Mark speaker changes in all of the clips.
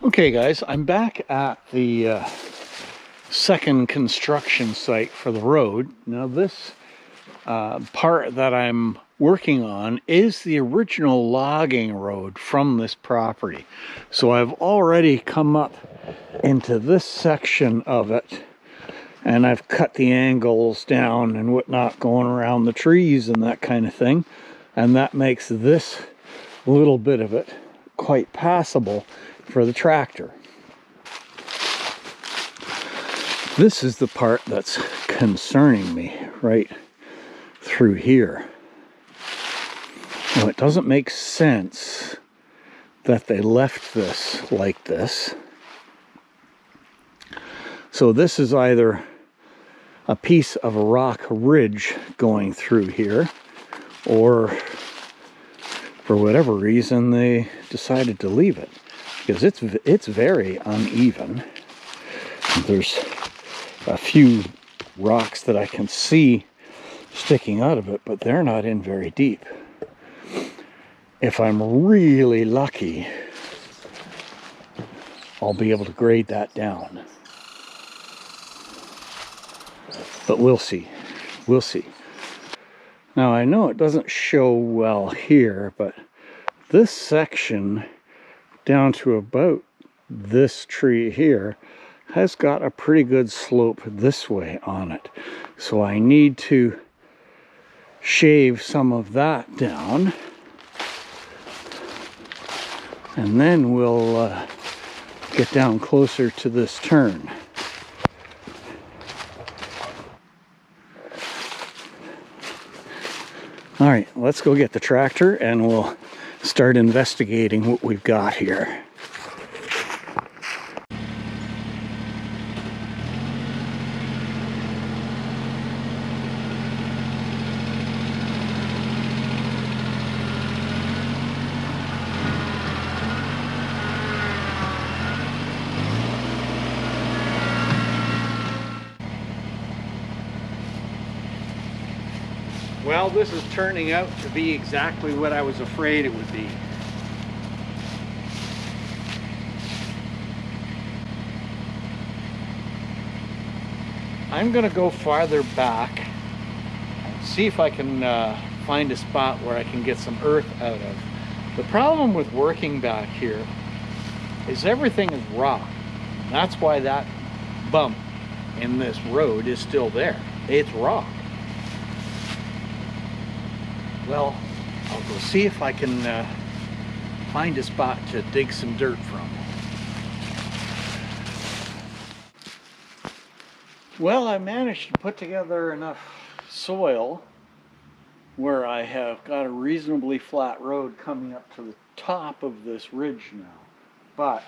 Speaker 1: Okay guys, I'm back at the second construction site for the road. Now this part that I'm working on is the original logging road from this property. So I've already come up into this section of it and I've cut the angles down and whatnot going around the trees and that kind of thing. And that makes this little bit of it quite passable for the tractor. This is the part that's concerning me right through here. Now, it doesn't make sense that they left this like this. So this is either a piece of a rock ridge going through here, or for whatever reason they decided to leave it, because it's very uneven. There's a few rocks that I can see sticking out of it, but they're not in very deep. If I'm really lucky, I'll be able to grade that down. But we'll see. We'll see. Now I know it doesn't show well here, but this section down to about this tree here has got a pretty good slope this way on it. So I need to shave some of that down, and then we'll get down closer to this turn. All right, let's go get the tractor and we'll start investigating what we've got here. Well, this is turning out to be exactly what I was afraid it would be. I'm going to go farther back, see if I can find a spot where I can get some earth out of. The problem with working back here is everything is rock. That's why that bump in this road is still there. It's rock. Well, I'll go see if I can find a spot to dig some dirt from. Well, I managed to put together enough soil where I have got a reasonably flat road coming up to the top of this ridge now. But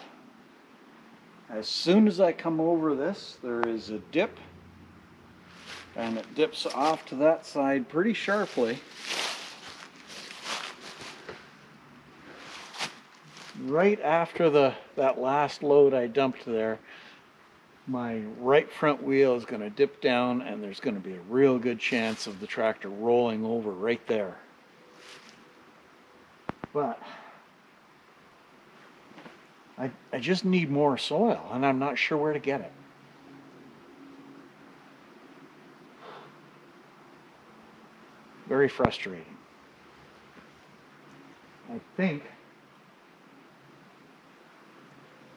Speaker 1: as soon as I come over this, there is a dip, and it dips off to that side pretty sharply. Right after that last load I dumped there, my right front wheel is going to dip down, and there's going to be a real good chance of the tractor rolling over right there. But I just need more soil, and I'm not sure where to get it. Very frustrating. I think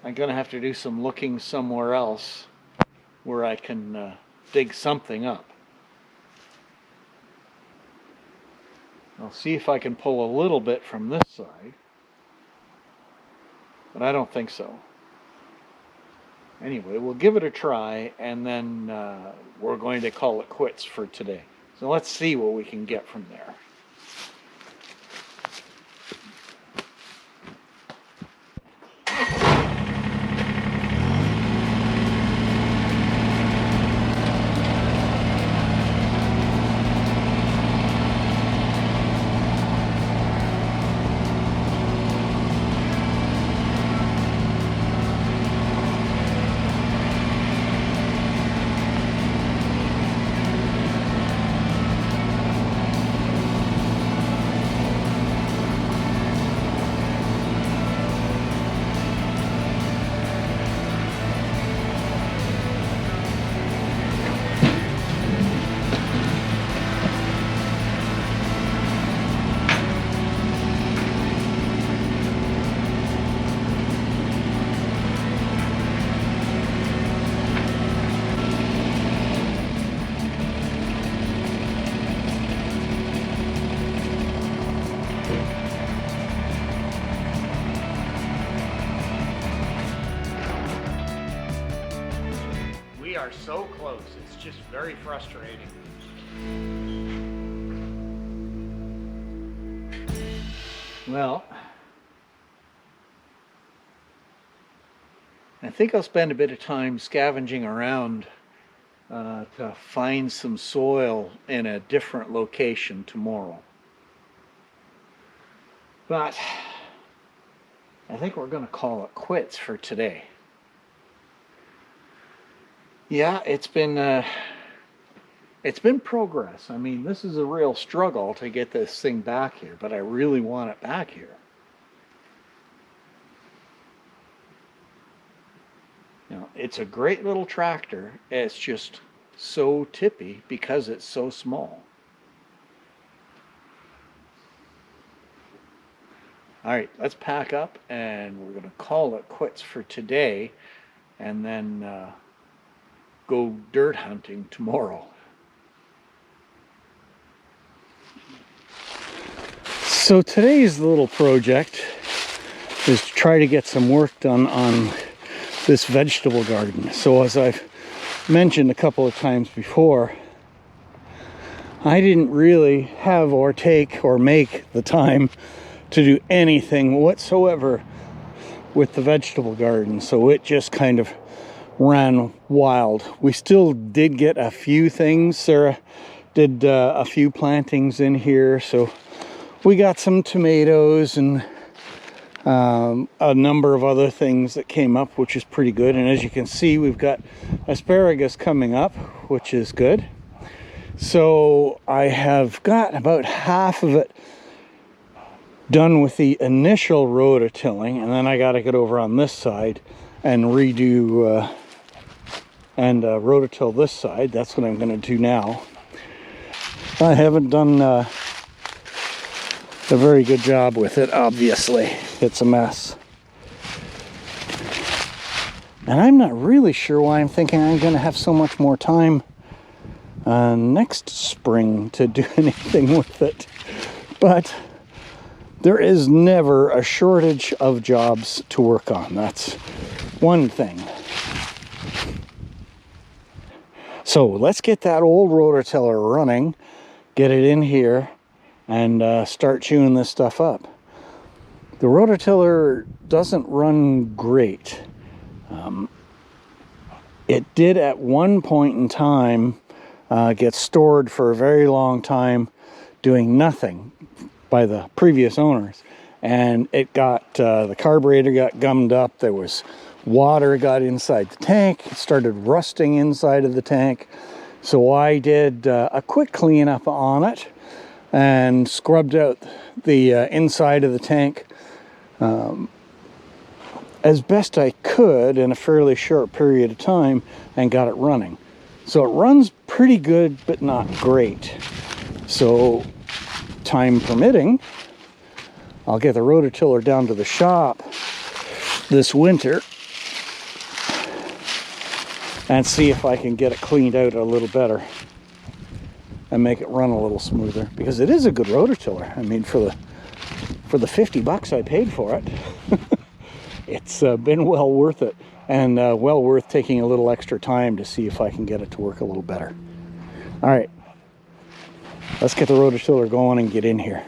Speaker 1: I'm going to have to do some looking somewhere else where I can dig something up. I'll see if I can pull a little bit from this side, but I don't think so. Anyway, we'll give it a try, and then we're going to call it quits for today. So let's see what we can get from there. so close. It's just very frustrating. Well, I think I'll spend a bit of time scavenging around to find some soil in a different location tomorrow. But I think we're going to call it quits for today. Yeah, it's been progress. I mean, this is a real struggle to get this thing back here, but I really want it back here. You know, it's a great little tractor. It's just so tippy because it's so small. All right, let's pack up and we're going to call it quits for today and then go dirt hunting tomorrow. So today's little project is to try to get some work done on this vegetable garden. So as I've mentioned a couple of times before, I didn't really have or take or make the time to do anything whatsoever with the vegetable garden, so it just kind of ran wild. We still did get a few things. Sarah did a few plantings in here, so we got some tomatoes and a number of other things that came up, which is pretty good. And as you can see, we've got asparagus coming up, which is good. So I have got about half of it done with the initial rototilling, and then I got to get over on this side and redo and rototill this side. That's what I'm going to do now. I haven't done a very good job with it, obviously. It's a mess. And I'm not really sure why I'm thinking I'm going to have so much more time next spring to do anything with it. But there is never a shortage of jobs to work on. That's one thing. So let's get that old rototiller running, get it in here, and start chewing this stuff up. The rototiller doesn't run great. It did at one point in time get stored for a very long time doing nothing by the previous owners, and it got the carburetor got gummed up. There was water got inside the tank. It started rusting inside of the tank. So I did a quick cleanup on it and scrubbed out the inside of the tank as best I could in a fairly short period of time and got it running. So it runs pretty good, but not great. So time permitting, I'll get the rototiller down to the shop this winter and see if I can get it cleaned out a little better and make it run a little smoother, because it is a good rototiller. I mean, for the $50 I paid for it, it's been well worth it, and well worth taking a little extra time to see if I can get it to work a little better. All right, let's get the rototiller going and get in here.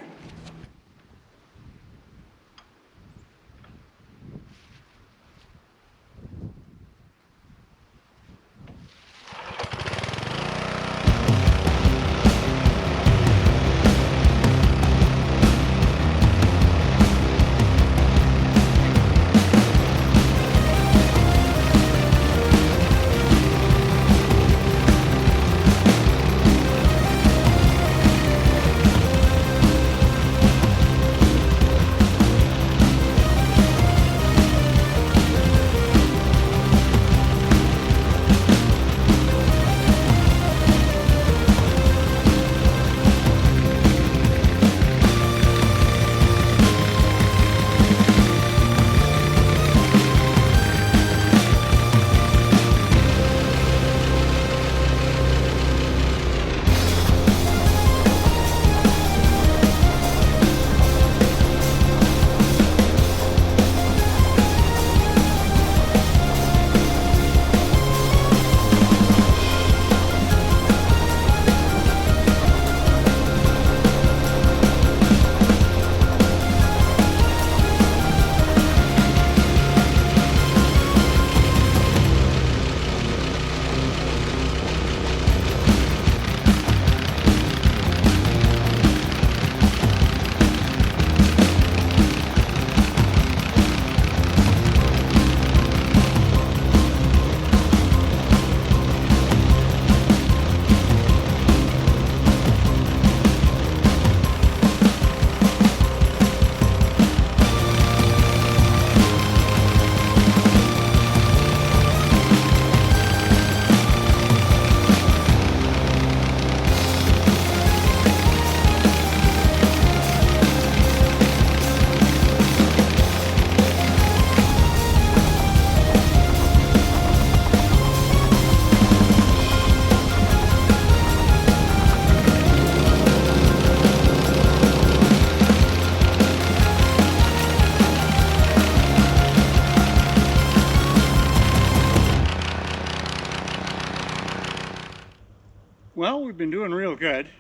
Speaker 1: we've been doing real good.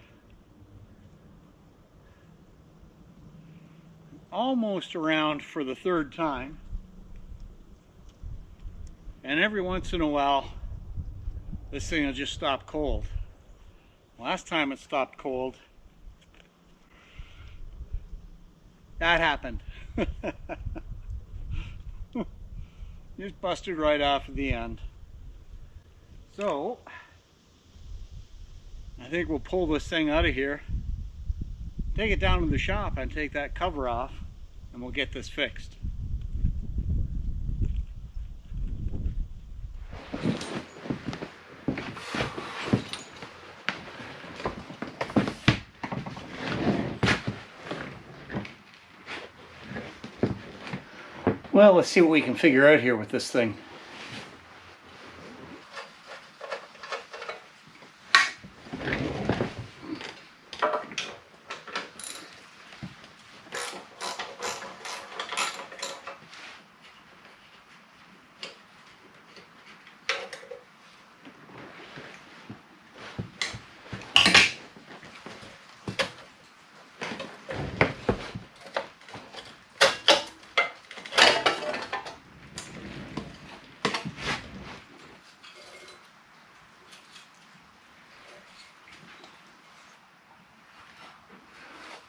Speaker 1: Almost around for the third time. And every once in a while, this thing will just stop cold. Last time it stopped cold, that happened. Just busted right off at the end. So, I think we'll pull this thing out of here, take it down to the shop and take that cover off, and we'll get this fixed. Well, let's see what we can figure out here with this thing.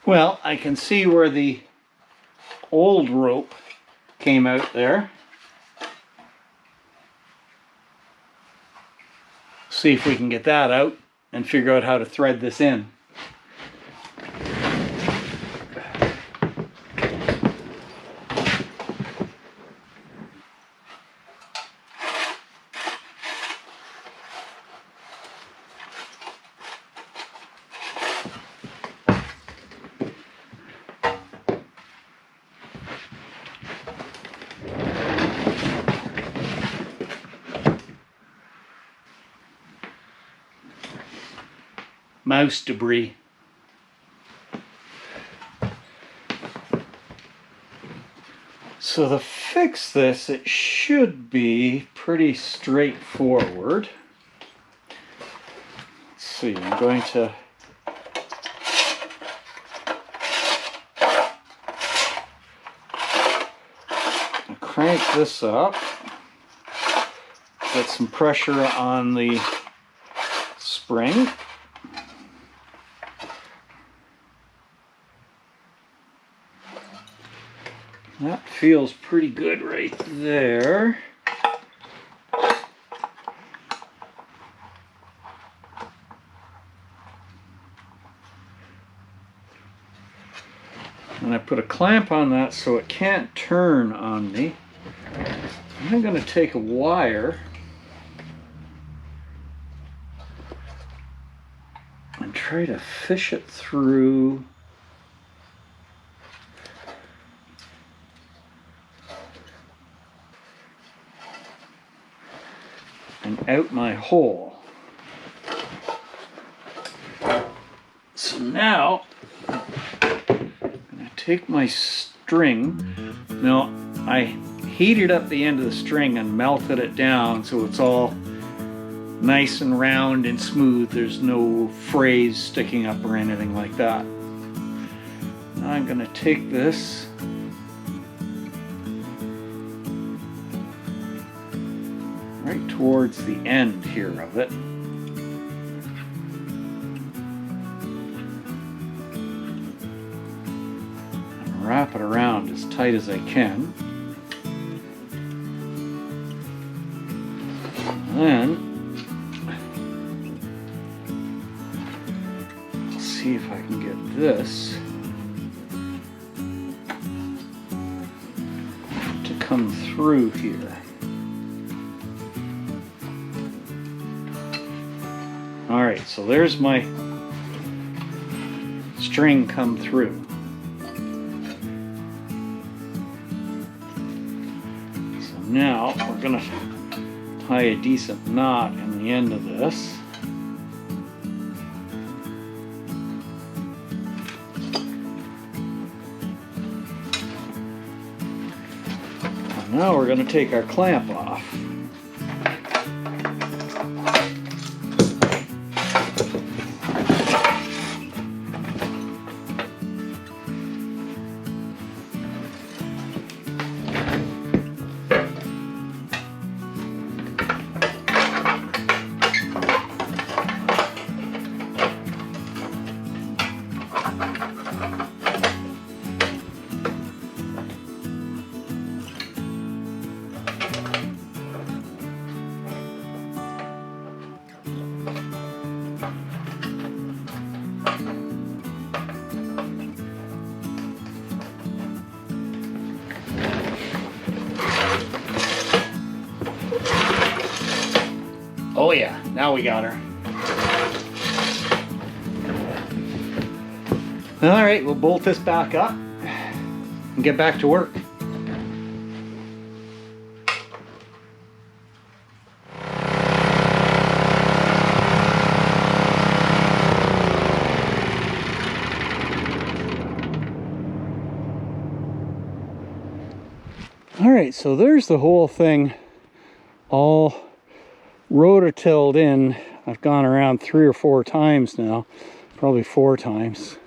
Speaker 1: Well, I can see where the old rope came out there. See if we can get that out and figure out how to thread this in. Mouse debris. So to fix this, it should be pretty straightforward. Let's see, I'm going to crank this up, get some pressure on the spring. That feels pretty good right there. And I put a clamp on that so it can't turn on me. I'm going to take a wire and try to fish it through and out my hole. So now I'm going to take my string. Now I heated up the end of the string and melted it down so it's all nice and round and smooth. There's no frays sticking up or anything like that. Now I'm going to take this right towards the end here of it. And wrap it around as tight as I can. And then I'll see if I can get this to come through here. Alright, so there's my string come through. So now we're going to tie a decent knot in the end of this. And now we're going to take our clamp off. now we got her. All right, we'll bolt this back up and get back to work. All right, so there's the whole thing all rototilled in. I've gone around 3 or 4 times now, probably 4 times.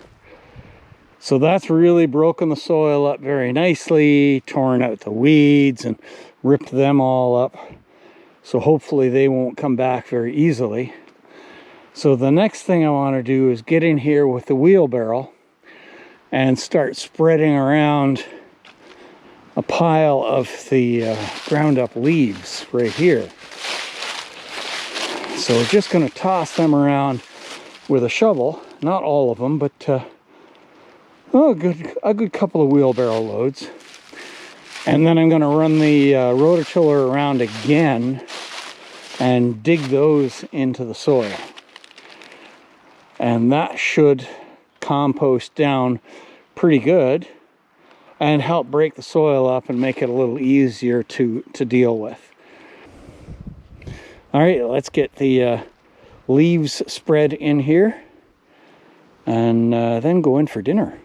Speaker 1: So that's really broken the soil up very nicely, torn out the weeds and ripped them all up. So hopefully they won't come back very easily. So the next thing I want to do is get in here with the wheelbarrow and start spreading around a pile of the ground up leaves right here. So we're just going to toss them around with a shovel, not all of them, but a good couple of wheelbarrow loads. And then I'm going to run the rototiller around again and dig those into the soil. And that should compost down pretty good and help break the soil up and make it a little easier to deal with. All right, let's get the leaves spread in here and then go in for dinner.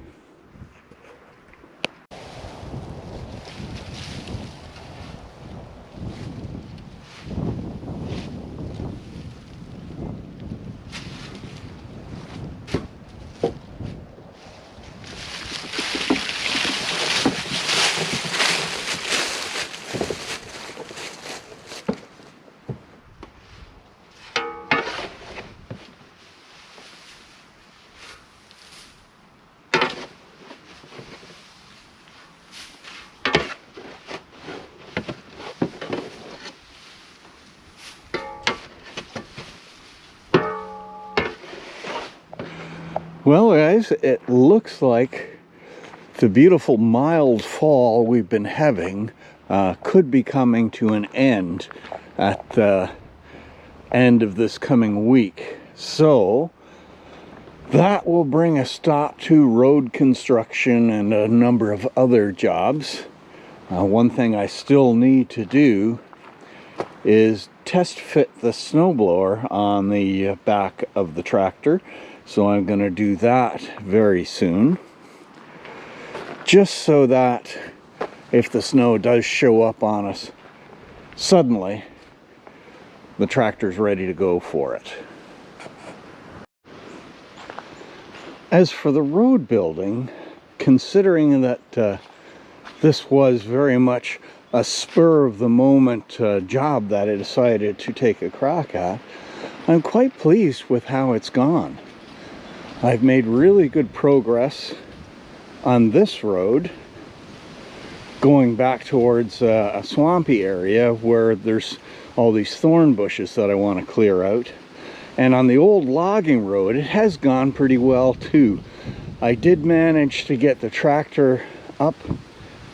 Speaker 1: Well, guys, it looks like the beautiful mild fall we've been having could be coming to an end at the end of this coming week. So that will bring a stop to road construction and a number of other jobs. One thing I still need to do is test fit the snowblower on the back of the tractor. So I'm going to do that very soon, just so that if the snow does show up on us suddenly, the tractor's ready to go for it. As for the road building, considering that this was very much a spur of the moment job that I decided to take a crack at, I'm quite pleased with how it's gone. I've made really good progress on this road, going back towards a swampy area where there's all these thorn bushes that I want to clear out. And on the old logging road, it has gone pretty well too. I did manage to get the tractor up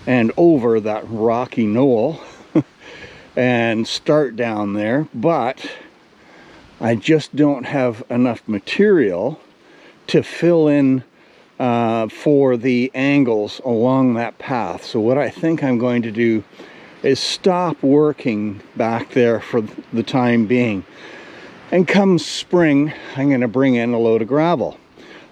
Speaker 1: and over that rocky knoll and start down there, but I just don't have enough material to fill in for the angles along that path. So what I think I'm going to do is stop working back there for the time being. And come spring, I'm going to bring in a load of gravel.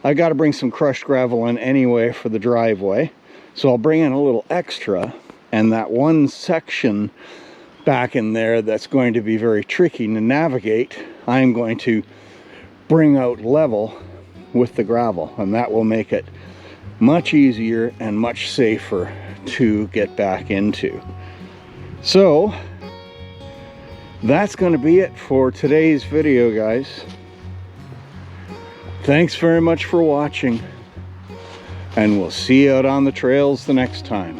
Speaker 1: I got to bring some crushed gravel in anyway for the driveway. So I'll bring in a little extra, and that one section back in there that's going to be very tricky to navigate, I'm going to bring out level with the gravel, and that will make it much easier and much safer to get back into. So that's going to be it for today's video, guys. Thanks very much for watching, and we'll see you out on the trails the next time.